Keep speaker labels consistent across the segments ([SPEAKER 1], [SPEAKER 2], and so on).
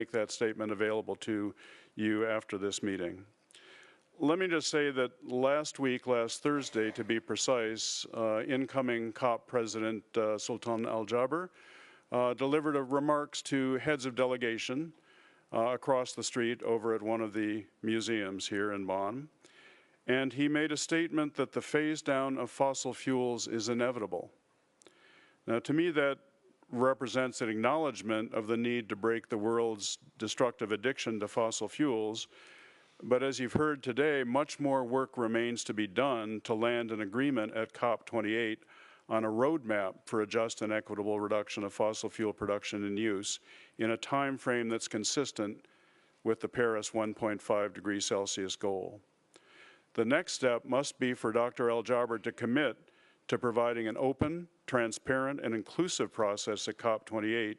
[SPEAKER 1] make that statement available to you after this meeting. Let me just say that last Thursday to be precise, incoming COP President Sultan Al Jaber delivered remarks to heads of delegation across the street over at one of the museums here in Bonn. And he made a statement that the phase down of fossil fuels is inevitable. Now, to me, that represents an acknowledgement of the need to break the world's destructive addiction to fossil fuels. But as you've heard today, much more work remains to be done to land an agreement at Cop28 on a roadmap for a just and equitable reduction of fossil fuel production and use in a time frame that's consistent with the Paris 1.5 degrees Celsius goal. The next step must be for Dr. Al Jaber to commit to providing an open, transparent, and inclusive process at Cop28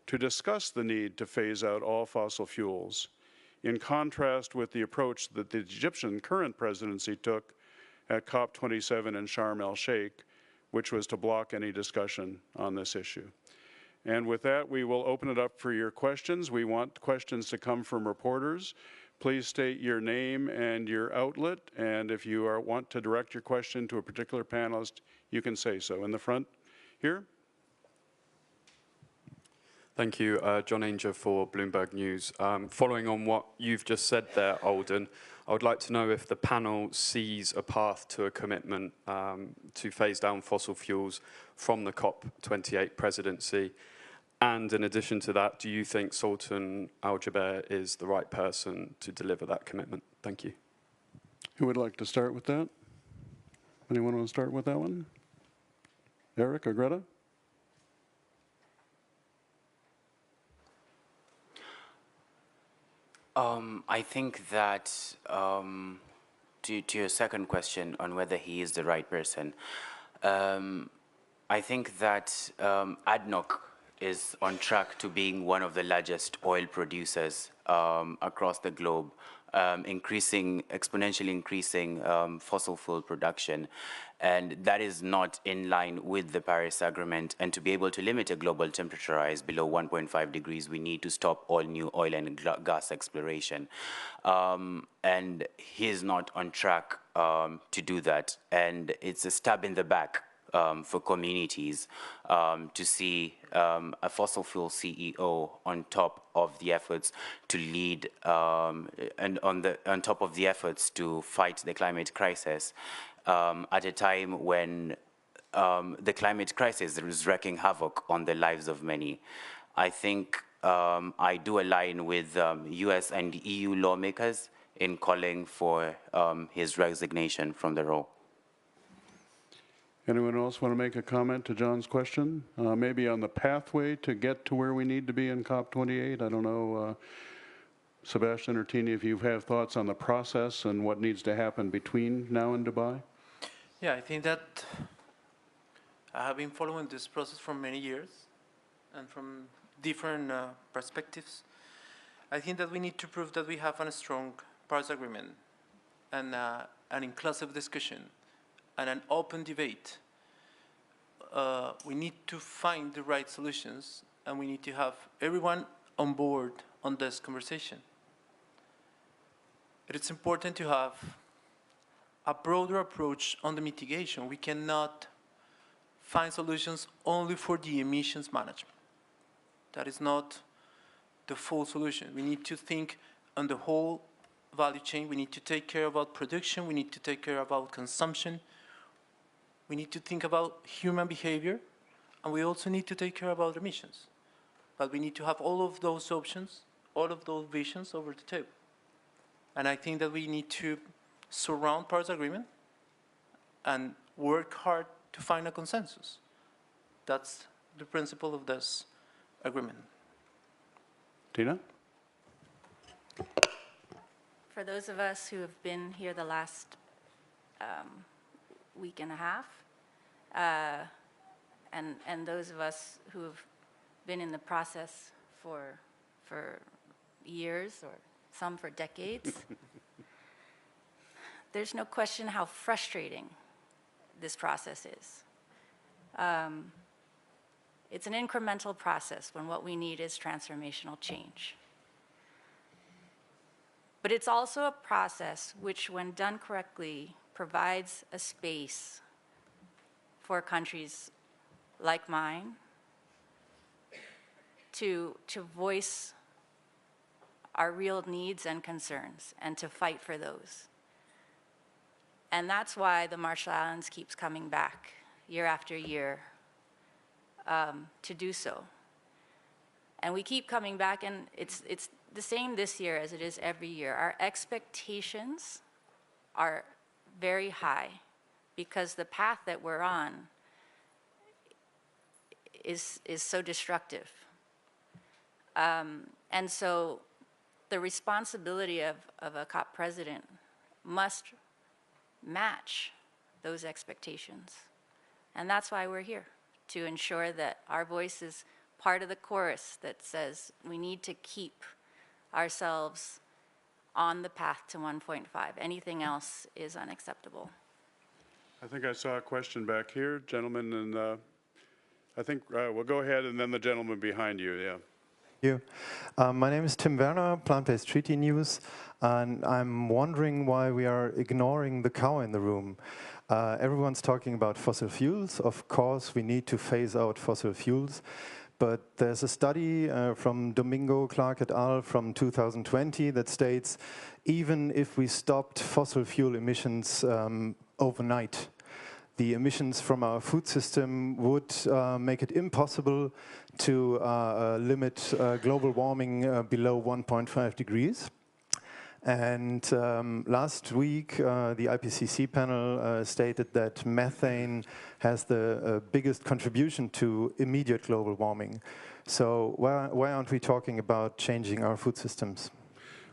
[SPEAKER 1] to discuss the need to phase out all fossil fuels, in contrast with the approach that the Egyptian current presidency took at Cop27 in Sharm el-Sheikh, which was to block any discussion on this issue. And with that, we will open it up for your questions. We want questions to come from reporters. Please state your name and your outlet, and if you want to direct your question to a particular panelist, you can say so. In the front here.
[SPEAKER 2] Thank you, John Ainger for Bloomberg News. Following on what you've just said there, Alden, I would like to know if the panel sees a path to a commitment to phase down fossil fuels from the COP28 presidency. And in addition to that, do you think Sultan Al Jaber is the right person to deliver that commitment? Thank you.
[SPEAKER 1] Who would like to start with that? Anyone want to start with that one? Eric or Greta?
[SPEAKER 3] I think that to your second question on whether he is the right person, I think that ADNOC is on track to being one of the largest oil producers across the globe, exponentially increasing fossil fuel production. And that is not in line with the Paris Agreement. And to be able to limit a global temperature rise below 1.5 degrees, we need to stop all new oil and gas exploration. And he is not on track to do that. And it's a stab in the back for communities to see a fossil fuel CEO on top of the efforts to lead and on top of the efforts to fight the climate crisis at a time when the climate crisis is wreaking havoc on the lives of many. I think I do align with US and EU lawmakers in calling for his resignation from the role.
[SPEAKER 1] Anyone else want to make a comment to John's question? Maybe on the pathway to get to where we need to be in COP28? I don't know, Sebastian or Tina, if you have thoughts on the process and what needs to happen between now and Dubai?
[SPEAKER 4] Yeah, I think that I have been following this process for many years and from different perspectives. I think that we need to prove that we have a strong Paris Agreement and an inclusive discussion and an open debate. We need to find the right solutions, and we need to have everyone on board on this conversation. It's important to have a broader approach on the mitigation. We cannot find solutions only for the emissions management. That is not the full solution. We need to think on the whole value chain. We need to take care about production. We need to take care about consumption. We need to think about human behavior, and we also need to take care about emissions. But we need to have all of those options, all of those visions over the table. And I think that we need to surround Paris Agreement and work hard to find a consensus. That's the principle of this agreement.
[SPEAKER 1] Tina?
[SPEAKER 5] For those of us who have been here the last week and a half, and those of us who have been in the process for years or some for decades, there's no question how frustrating this process is. It's an incremental process when what we need is transformational change. But it's also a process which, when done correctly, provides a space for countries like mine to voice our real needs and concerns and to fight for those. And that's why the Marshall Islands keeps coming back year after year to do so. And we keep coming back, and it's the same this year as it is every year. Our expectations are very high because the path that we're on is so destructive. And so the responsibility of a COP president must match those expectations. And that's why we're here, to ensure that our voice is part of the chorus that says we need to keep ourselves on the path to 1.5. Anything else is unacceptable.
[SPEAKER 1] I think I saw a question back here, gentlemen, and I think we'll go ahead, and then the gentleman behind you, yeah.
[SPEAKER 6] You. My name is Tim Werner, Plant-Based Treaty News, and I'm wondering why we are ignoring the cow in the room. Everyone's talking about fossil fuels. Of course, we need to phase out fossil fuels, but there's a study from Domingo Clark et al. From 2020 that states even if we stopped fossil fuel emissions overnight, the emissions from our food system would make it impossible to limit global warming below 1.5 degrees. And last week, the IPCC panel stated that methane has the biggest contribution to immediate global warming. So why aren't we talking about changing our food systems?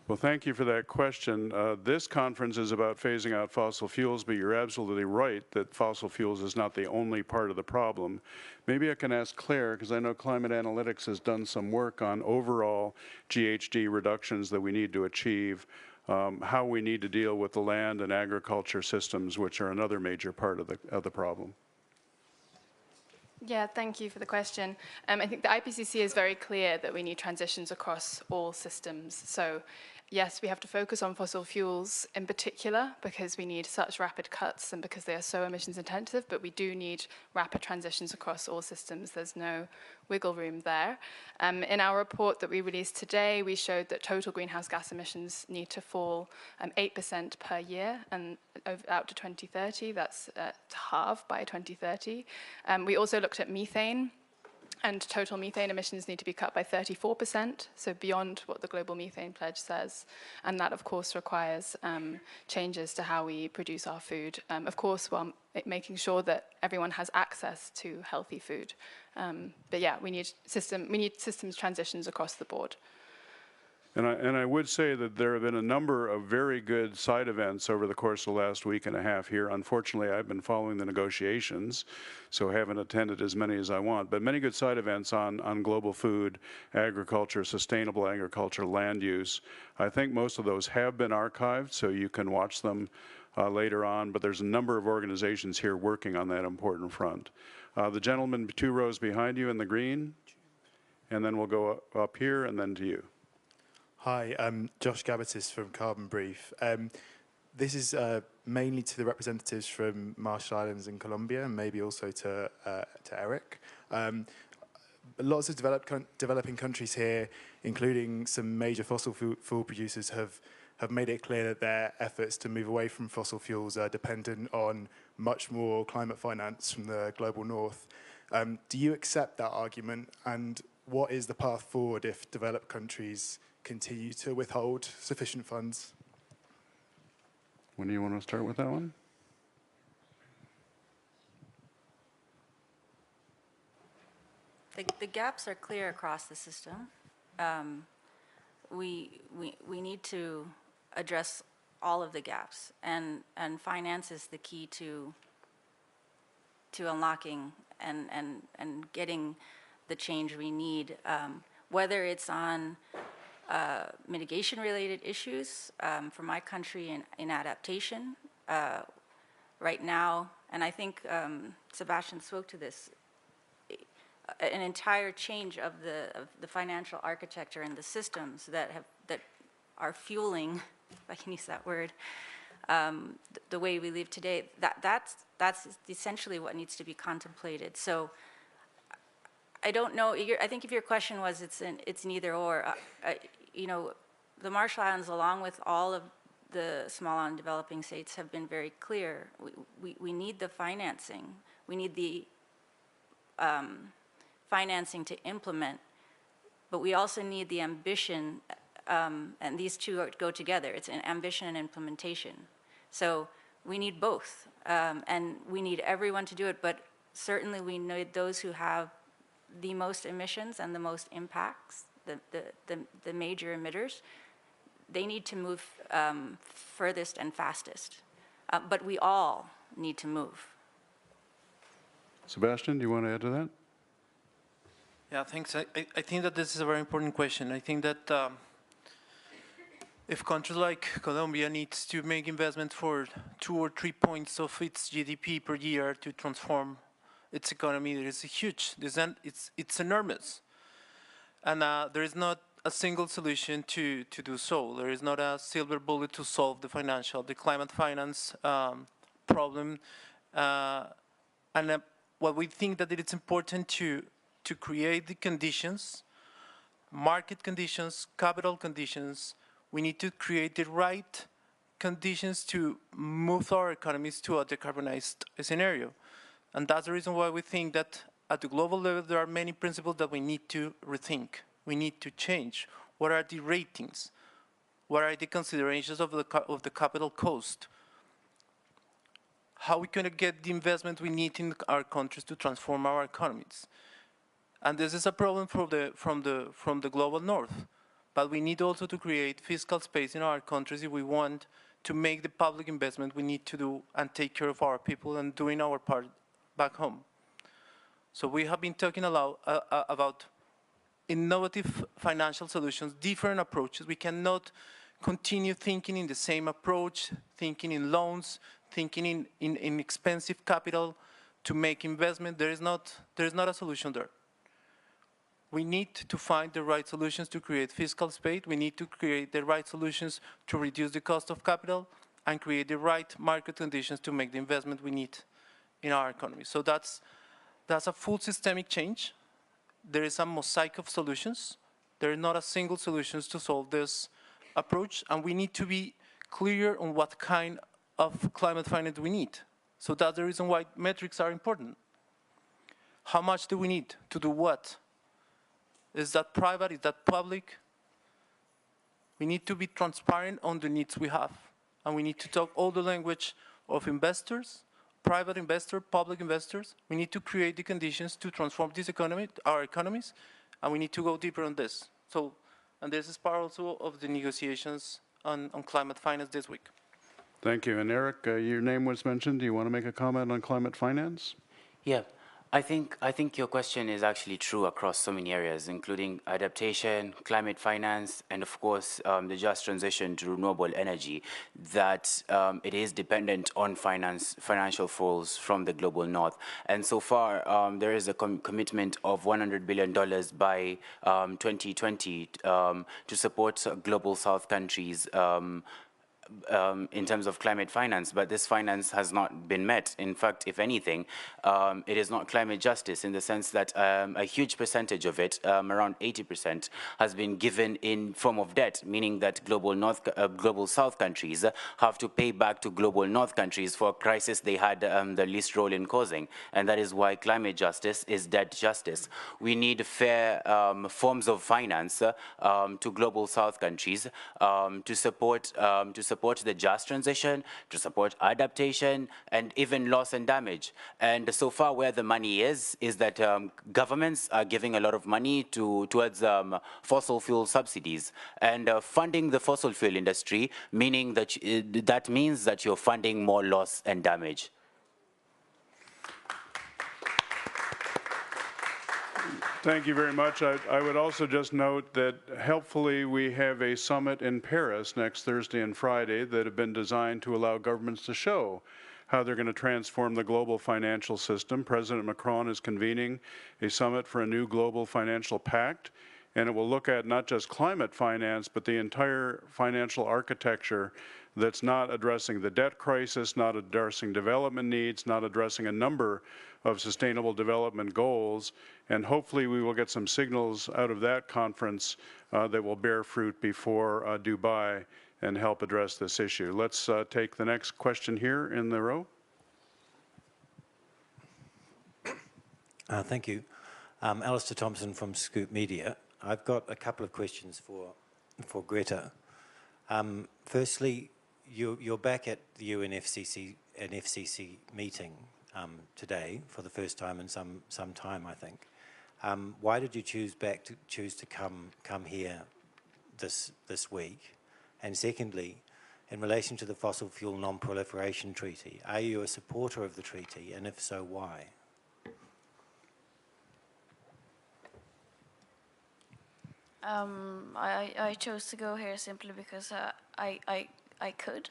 [SPEAKER 1] Well, thank you for that question. This conference is about phasing out fossil fuels, but you're absolutely right that fossil fuels is not the only part of the problem. Maybe I can ask Claire, because I know Climate Analytics has done some work on overall GHG reductions that we need to achieve, how we need to deal with the land and agriculture systems, which are another major part of the problem.
[SPEAKER 7] Yeah, thank you for the question. I think the IPCC is very clear that we need transitions across all systems. So yes, we have to focus on fossil fuels in particular because we need such rapid cuts and because they are so emissions intensive, but we do need rapid transitions across all systems. There's no wiggle room there. In our report that we released today, we showed that total greenhouse gas emissions need to fall 8% per year and out to 2030. That's to halve by 2030. We also looked at methane, and total methane emissions need to be cut by 34%, so beyond what the Global Methane Pledge says. And that, of course, requires changes to how we produce our food. Of course, while making sure that everyone has access to healthy food. But yeah, we need systems transitions across the board.
[SPEAKER 1] And I would say that there have been a number of very good side events over the course of the last week and a half here. Unfortunately, I've been following the negotiations, so haven't attended as many as I want. But many good side events on global food, agriculture, sustainable agriculture, land use. I think most of those have been archived, so you can watch them later on. But there's a number of organizations here working on that important front. The gentleman 2 rows behind you in the green, and then we'll go up here and then to you.
[SPEAKER 8] Hi, I'm Josh Gabatis from Carbon Brief. This is mainly to the representatives from Marshall Islands and Colombia, and maybe also to Eric. Lots of developing countries here, including some major fossil fuel producers, have made it clear that their efforts to move away from fossil fuels are dependent on much more climate finance from the global north. Do you accept that argument, and what is the path forward if developed countries continue to withhold sufficient funds?
[SPEAKER 1] When do you want to start with that one?
[SPEAKER 5] The gaps are clear across the system. We need to address all of the gaps, and finance is the key to unlocking and getting the change we need, whether it's on mitigation-related issues for my country in adaptation right now, and I think Sebastian spoke to this, an entire change of the financial architecture and the systems that are fueling if I can use that word, the way we live today, that's essentially what needs to be contemplated. So I don't know, I think if your question was it's neither or, you know, the Marshall Islands, along with all of the small island developing states, have been very clear. We need the financing. We need the financing to implement, but we also need the ambition, and these two go together. It's an ambition and implementation. So we need both, and we need everyone to do it, but certainly we need those who have the most emissions and the most impacts, the major emitters. They need to move furthest and fastest, but we all need to move.
[SPEAKER 1] Sebastian, do you want to add to that?
[SPEAKER 4] Yeah, thanks. I think that this is a very important question. I think that if countries like Colombia needs to make investment for 2 or 3 points of its GDP per year to transform its economy, it is huge. It's enormous. And there is not a single solution to do so. There is not a silver bullet to solve the climate finance problem. What we think that it's important to create the conditions, market conditions, capital conditions. We need to create the right conditions to move our economies to a decarbonized scenario. And that's the reason why we think that at the global level, there are many principles that we need to rethink. We need to change. What are the ratings? What are the considerations of the capital cost? How are we going to get the investment we need in our countries to transform our economies? And this is a problem from the global north. But we need also to create fiscal space in our countries if we want to make the public investment we need to do and take care of our people and doing our part back home. So we have been talking a lot about innovative financial solutions, different approaches. We cannot continue thinking in the same approach, thinking in loans, thinking in expensive capital to make investment. There is not a solution there. We need to find the right solutions to create fiscal space. We need to create the right solutions to reduce the cost of capital and create the right market conditions to make the investment we need in our economy. So that's a full systemic change. There is a mosaic of solutions. There is not a single solution to solve this approach, and we need to be clear on what kind of climate finance we need. So that's the reason why metrics are important. How much do we need to do what? Is that private? Is that public? We need to be transparent on the needs we have. And we need to talk all the language of investors, private investors, public investors. We need to create the conditions to transform this economy, our economies, and we need to go deeper on this. So, and this is part also of the negotiations on climate finance this week.
[SPEAKER 1] Thank you. And Eric, your name was mentioned. Do you want to make a comment on climate finance?
[SPEAKER 3] Yeah. I think your question is actually true across so many areas, including adaptation, climate finance, and of course the just transition to renewable energy, that it is dependent on financial flows from the global north. And so far, there is a commitment of $100 billion by 2020 to support global south countries in terms of climate finance, but this finance has not been met. In fact, if anything, it is not climate justice in the sense that a huge percentage of it, around 80%, has been given in form of debt, meaning that global south countries have to pay back to global north countries for a crisis they had the least role in causing. And that is why climate justice is debt justice. We need fair forms of finance to global south countries to support the just transition, to support adaptation, and even loss and damage. And so far where the money is that governments are giving a lot of money towards fossil fuel subsidies and funding the fossil fuel industry, meaning that that means that you're funding more loss and damage.
[SPEAKER 1] Thank you very much. I would also just note that helpfully we have a summit in Paris next Thursday and Friday that have been designed to allow governments to show how they're going to transform the global financial system. President Macron is convening a summit for a new global financial pact and it will look at not just climate finance, but the entire financial architecture that's not addressing the debt crisis, not addressing development needs, not addressing a number of sustainable development goals. And hopefully we will get some signals out of that conference that will bear fruit before Dubai and help address this issue. Let's take the next question here in the row.
[SPEAKER 9] Thank you. Alistair Thompson from Scoop Media. I've got a couple of questions for Greta. Firstly, you're back at the UNFCCC meeting today for the first time in some time, I think. Why did you choose to come here this week? And secondly, in relation to the Fossil Fuel Non-Proliferation Treaty, are you a supporter of the treaty, and if so, why?
[SPEAKER 10] I chose to go here simply because I could,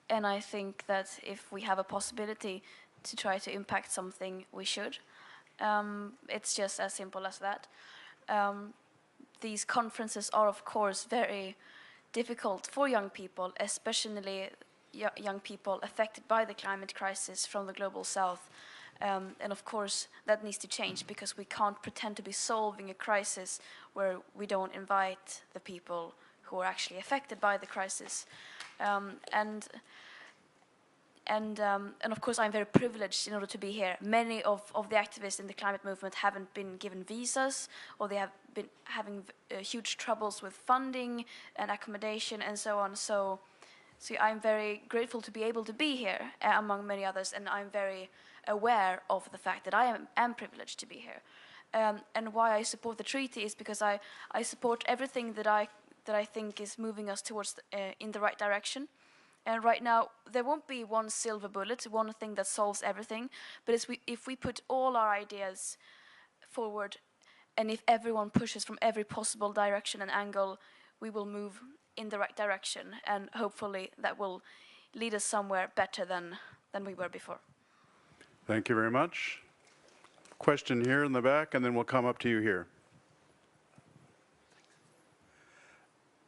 [SPEAKER 10] and I think that if we have a possibility to try to impact something, we should. It's just as simple as that. These conferences are, of course, very difficult for young people, especially young people affected by the climate crisis from the global south. And of course, that needs to change because we can't pretend to be solving a crisis where we don't invite the people who are actually affected by the crisis. And of course, I'm very privileged in order to be here. Many of the activists in the climate movement haven't been given visas, or they have been having huge troubles with funding and accommodation and so on. So I'm very grateful to be able to be here, among many others, and I'm very aware of the fact that I am privileged to be here. And why I support the treaty is because I support everything that I think is moving us towards in the right direction. And right now, there won't be one silver bullet, one thing that solves everything. But if we put all our ideas forward, and if everyone pushes from every possible direction and angle, we will move in the right direction. And hopefully that will lead us somewhere better than we were before.
[SPEAKER 1] Thank you very much. Question here in the back, and then we'll come up to you here.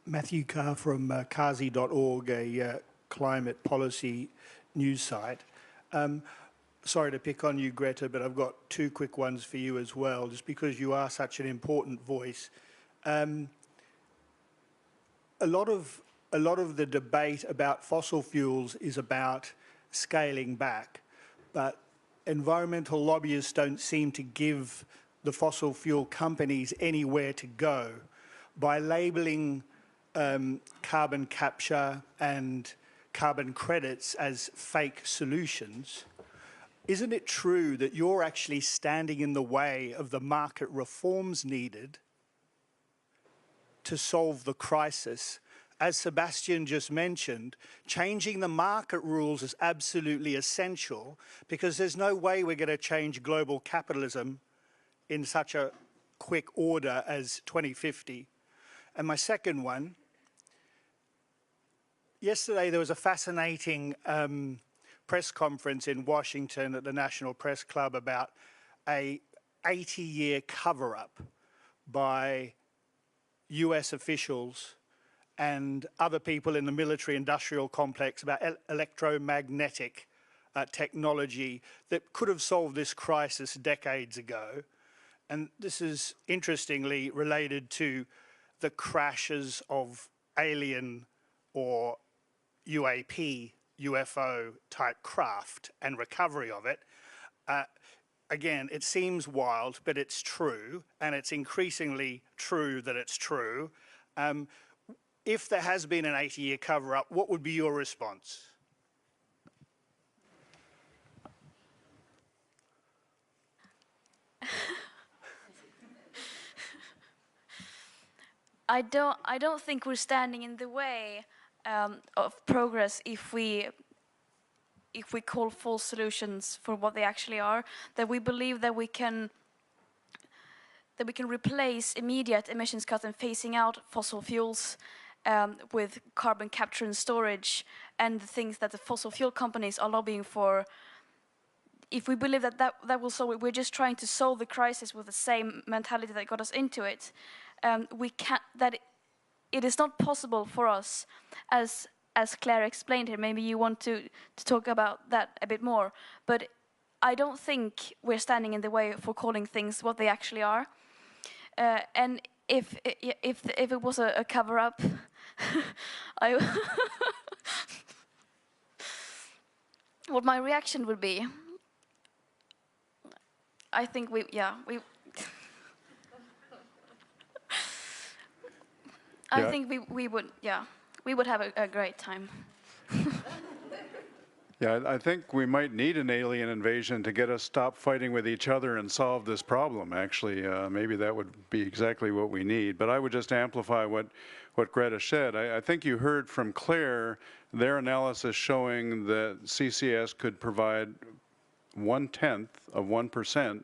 [SPEAKER 11] Matthew Carr from Kazi.org, a climate policy news site. Sorry to pick on you, Greta, but I've got two quick ones for you as well, just because you are such an important voice. A lot of the debate about fossil fuels is about scaling back, but environmental lobbyists don't seem to give the fossil fuel companies anywhere to go. By labelling carbon capture and carbon credits as fake solutions, isn't it true that you're actually standing in the way of the market reforms needed to solve the crisis? As Sebastian just mentioned, changing the market rules is absolutely essential because there's no way we're going to change global capitalism in such a quick order as 2050. And my second one, yesterday there was a fascinating press conference in Washington at the National Press Club about a 80-year cover-up by US officials and other people in the military-industrial complex about electromagnetic technology that could have solved this crisis decades ago. And this is interestingly related to the crashes of alien or UAP, UFO type craft and recovery of it. Again, it seems wild, but it's true, and it's increasingly true that it's true. If there has been an 80-year cover-up, what would be your response?
[SPEAKER 10] I don't think we're standing in the way of progress if we call false solutions for what they actually are. That we believe that we can replace immediate emissions cuts and phasing out fossil fuels with carbon capture and storage and the things that the fossil fuel companies are lobbying for. If we believe that will solve it, we're just trying to solve the crisis with the same mentality that got us into it. it is not possible for us, as Claire explained here. Maybe you want to talk about that a bit more, but I don't think we're standing in the way for calling things what they actually are. And if it was a cover-up, what my reaction would be, I think we would have a great time.
[SPEAKER 1] Yeah, I think we might need an alien invasion to get us stop fighting with each other and solve this problem, actually. Maybe that would be exactly what we need. But I would just amplify what Greta said. I think you heard from Claire their analysis showing that CCS could provide 0.1%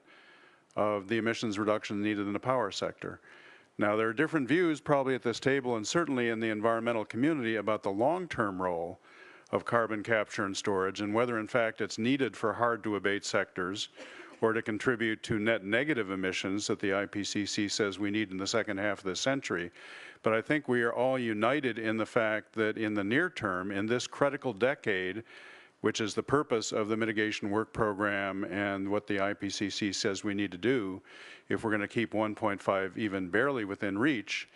[SPEAKER 1] of the emissions reduction needed in the power sector. Now, there are different views probably at this table and certainly in the environmental community about the long-term role of carbon capture and storage and whether in fact it's needed for hard-to-abate sectors or to contribute to net negative emissions that the IPCC says we need in the second half of this century. But I think we are all united in the fact that in the near term, in this critical decade, which is the purpose of the mitigation work program and what the IPCC says we need to do if we're going to keep 1.5 even barely within reach,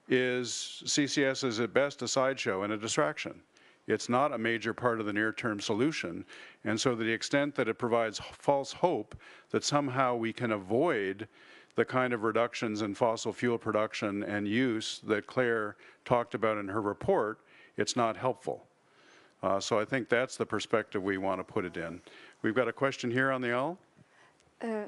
[SPEAKER 1] is CCS is at best a sideshow and a distraction. It's not a major part of the near-term solution. And so to the extent that it provides false hope that somehow we can avoid the kind of reductions in fossil fuel production and use that Claire talked about in her report, it's not helpful. So I think that's the perspective we want to put it in. We've got a question here on the aisle.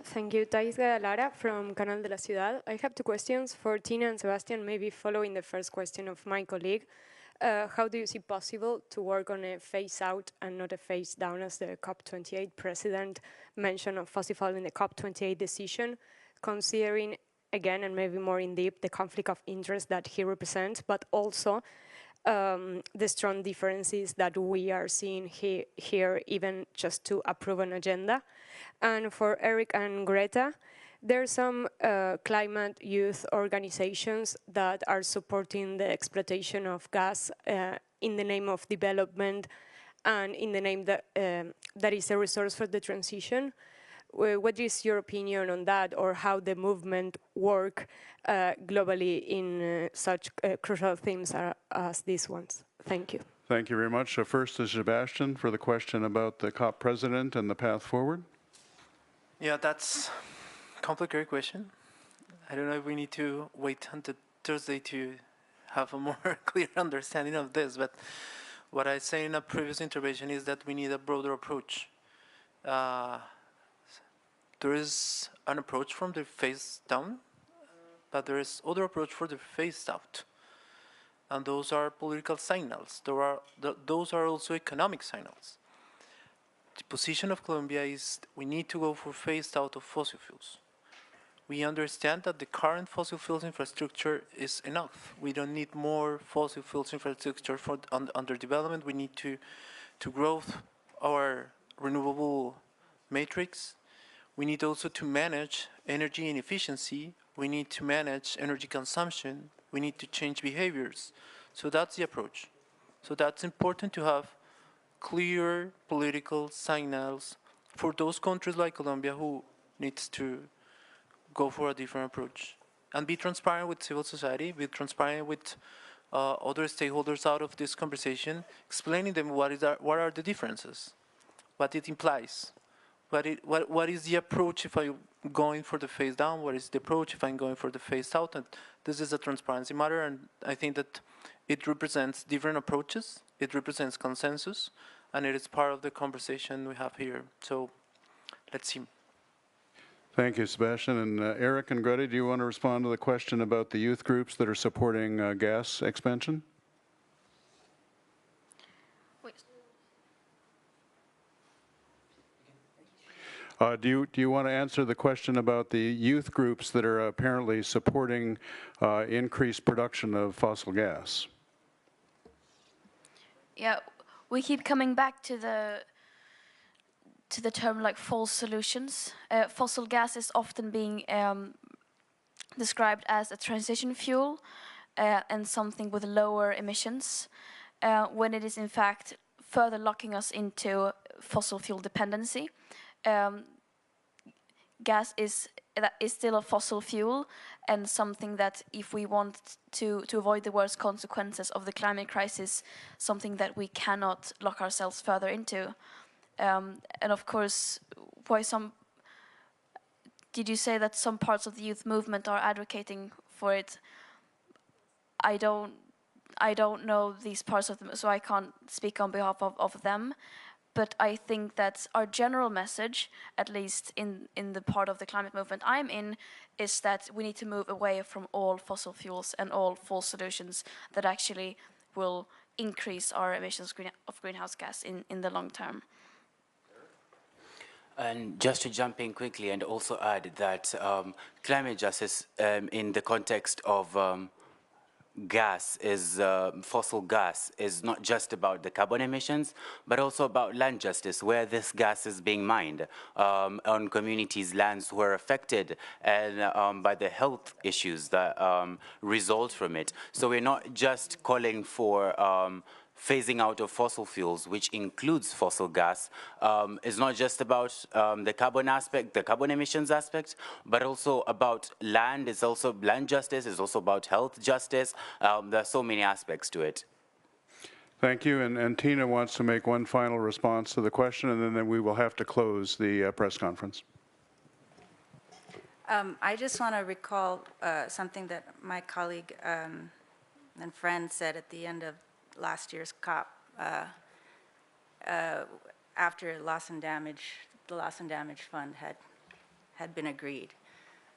[SPEAKER 12] Thank you. Thais Lara from Canal de la Ciudad. I have two questions for Tina and Sebastian, maybe following the first question of my colleague. How do you see possible to work on a phase out and not a phase down, as the Cop28 president mentioned of fossil fuel in the Cop28 decision, considering, again, and maybe more in depth, the conflict of interest that he represents, but also the strong differences that we are seeing here, even just to approve an agenda. And for Eric and Greta, there are some climate youth organizations that are supporting the exploitation of gas in the name of development and in the name that that is a resource for the transition. What is your opinion on that, or how the movement work globally in such crucial themes as these ones? Thank you.
[SPEAKER 1] Thank you very much. So first is Sebastian for the question about the COP president and the path forward.
[SPEAKER 4] Yeah, that's a complicated question. I don't know if we need to wait until Thursday to have a more clear understanding of this, but what I say in a previous intervention is that we need a broader approach. There is an approach from the phase down, but there is other approach for the phase out. And those are political signals. Those are also economic signals. The position of Colombia is we need to go for phased out of fossil fuels. We understand that the current fossil fuels infrastructure is enough. We don't need more fossil fuels infrastructure for under development. We need to grow our renewable matrix. We need also to manage energy inefficiency. We need to manage energy consumption. We need to change behaviors. So that's the approach. So that's important to have clear political signals for those countries like Colombia who needs to go for a different approach. And be transparent with civil society, be transparent with other stakeholders out of this conversation, explaining them what are the differences, what it implies. What is the approach if I'm going for the phase down? What is the approach if I'm going for the phase out? And this is a transparency matter, and I think that it represents different approaches, it represents consensus, and it is part of the conversation we have here. So let's see.
[SPEAKER 1] Thank you, Sebastian. And Eric and Greta, do you want to respond to the question about the youth groups that are supporting gas expansion? Do you want to answer the question about the youth groups that are apparently supporting increased production of fossil gas?
[SPEAKER 10] Yeah, we keep coming back to the term like false solutions. Fossil gas is often being described as a transition fuel and something with lower emissions, when it is in fact further locking us into fossil fuel dependency. Gas is still a fossil fuel, and something that, if we want to avoid the worst consequences of the climate crisis, something that we cannot lock ourselves further into. And of course, did you say that some parts of the youth movement are advocating for it? I don't know these parts of them, so I can't speak on behalf of them. But I think that our general message, at least in the part of the climate movement I'm in, is that we need to move away from all fossil fuels and all false solutions that actually will increase our emissions of greenhouse gas in the long term.
[SPEAKER 3] And just to jump in quickly and also add that climate justice in the context of gas is fossil gas is not just about the carbon emissions, but also about land justice, where this gas is being mined on communities' lands who are affected and by the health issues that result from it. So we're not just calling for phasing out of fossil fuels, which includes fossil gas, is not just about the carbon aspect, the carbon emissions aspect, but also about land. It's also land justice. It's also about health justice. There are so many aspects to it.
[SPEAKER 1] Thank you. And Tina wants to make one final response to the question, and then we will have to close the press conference.
[SPEAKER 5] I just want to recall something that my colleague and friend said at the end of last year's COP, after loss and damage, the loss and damage fund had been agreed.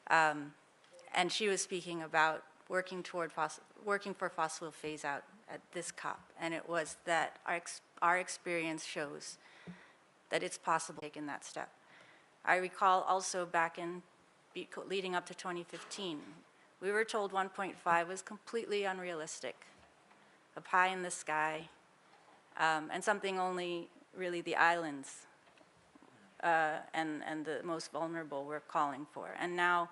[SPEAKER 5] And she was speaking about working for fossil phase out at this COP, and it was that our experience shows that it's possible taking that step. I recall also back in leading up to 2015, we were told 1.5 was completely unrealistic, a pie in the sky, and something only really the islands and the most vulnerable were calling for. And now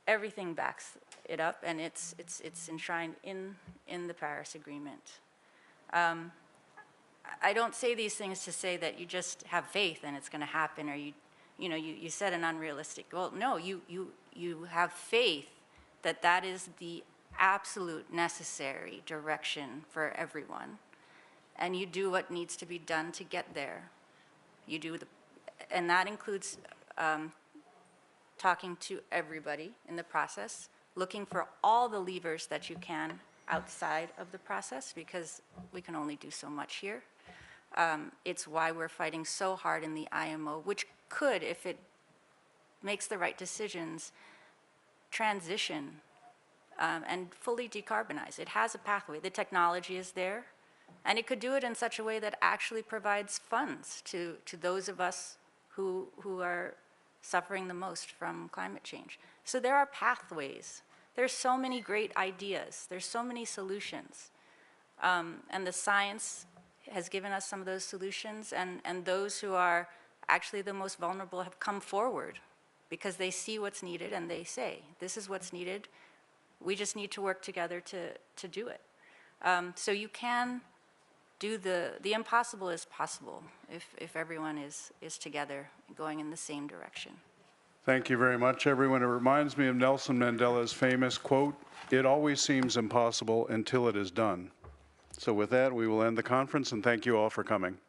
[SPEAKER 5] everything backs it up, and it's enshrined in the Paris Agreement. I don't say these things to say that you just have faith and it's going to happen, or you set an unrealistic goal. No, you have faith that that is the absolute necessary direction for everyone, and you do what needs to be done to get there. You do and that includes talking to everybody in the process, looking for all the levers that you can outside of the process, because we can only do so much here. It's why we're fighting so hard in the IMO, which could, if it makes the right decisions, transition and fully decarbonize. It has a pathway. The technology is there, and it could do it in such a way that actually provides funds to those of us who are suffering the most from climate change. So there are pathways. There's so many great ideas. There's so many solutions. And the science has given us some of those solutions, and those who are actually the most vulnerable have come forward because they see what's needed and they say, this is what's needed. We just need to work together to do it. So you can do the impossible is possible if everyone is together going in the same direction.
[SPEAKER 1] Thank you very much, everyone. It reminds me of Nelson Mandela's famous quote, "It always seems impossible until it is done." So with that, we will end the conference, and thank you all for coming.